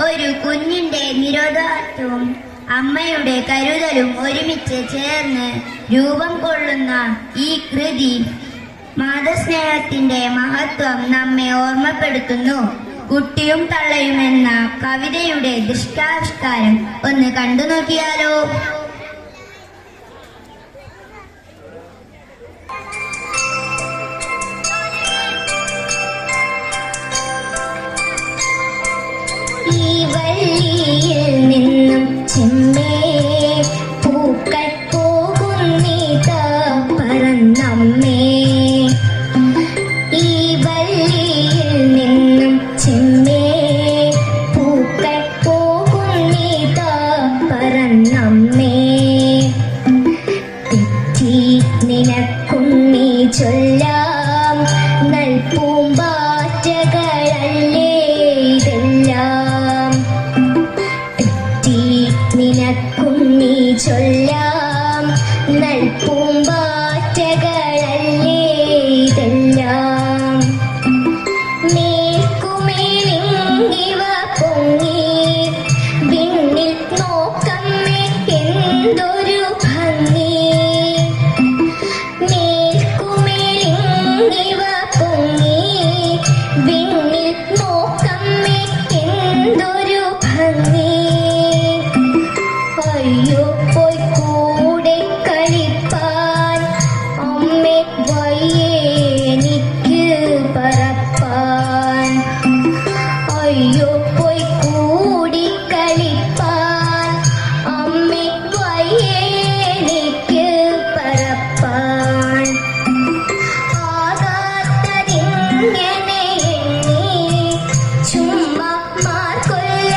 ഒരു കുഞ്ഞിന്റെ നിരോധാത്വവും അമ്മയുടെ കരുതലും ഒരുമിച്ച് ചേർന്ന് രൂപം കൊള്ളുന്ന ഈ കൃതി മാതൃസ്നേഹത്തിന്റെ മഹത്വം നമ്മെ ഓർമ്മപ്പെടുത്തുന്നു. കുട്ടിയും തള്ളയും എന്ന കവിതയുടെ ദൃഷ്ടാവിഷ്കാരം ഒന്ന് കണ്ടു നോക്കിയാലോ? ഈ വഴിയിൽ നിന്നും ചെമ്മേ പൂക്കൾ പോകുന്നീതാ പറന്നമ്മേ. ഈ വഴിയിൽ നിന്നും ചെമ്മേ പൂക്കൾ പോകുന്നീതാ പറന്നമ്മേ. തെറ്റി നിനക്കുന്നീ ചൊല്ലാം നൽപൂമ്പാറ്റകളല്ലേ ഇതെല്ലാം. നിനക്കുന്നീ ചൊല്ലാം നൽപൂമ്പാറ്റകളല്ലേ ഇതെല്ലാം. മേൽക്കുമേലിങ്ങിവ പൊങ്ങി വിണ്ണിൽ നോക്കമ്മേ എന്തൊരു ഭംഗി. മേൽക്കുമേലിങ്ങിവ പൊങ്ങി വിണ്ണിൽ നോക്കമ്മേ എന്തൊരു ഭംഗി. അയ്യോ പോയി കൂടെ കളിപ്പാൻ അമ്മേ വയ്യേ എനിക്ക് പറപ്പാൻ. അയ്യോ പോയി കൂടി കളിപ്പാൻ അമ്മേ വയ്യേ എനിക്ക് പറപ്പാൻ. ആകാത്തതിങ്ങനെ എണ്ണി ചുമ്മാ മാർക്കൊല്ല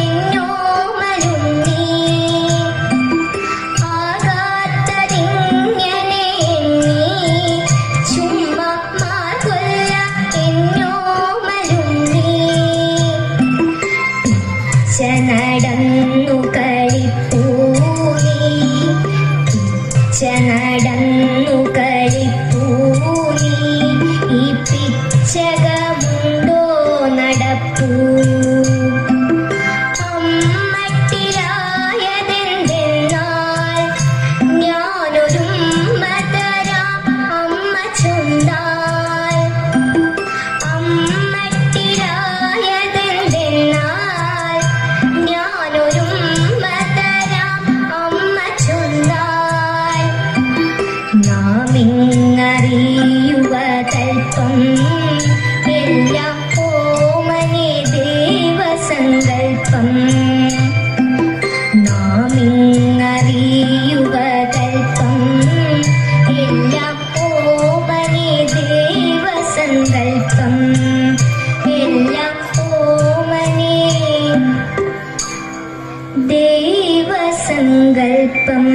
എന്നോമലുണ്ണി. ആകാത്തതിങ്ങനെ എണ്ണി ചുമ്മാ മാർക്കൊല്ല എന്നോമലുണ്ണി. നടന്നു കളിപ്പൂനി നടന്നു കളിപ്പൂനി. ഈ പിച്ചകമുണ്ടോ നടപ്പൂ. അമ്മട്ടിലായതെന്തെന്നാൽ ഞാനൊരുമ്മ തരാം അമ്മ ചൊന്നാൽ. അമ്മട്ടിലായതെന്തെന്നാൽ ഞാനൊരുമ്മ തരാം അമ്മ ചൊന്നാൽ. നാമിങ്ങറിയുവതൽപ്പം എല്ലാം ഓമനെ ദൈവസങ്കൽപ്പം. നാമിങ്ങറിയുവതൽപ്പം എല്ലാം ഓമനെ ദൈവസങ്കൽപ്പം. എല്ലാം ഓമനെ ദൈവസങ്കൽപ്പം.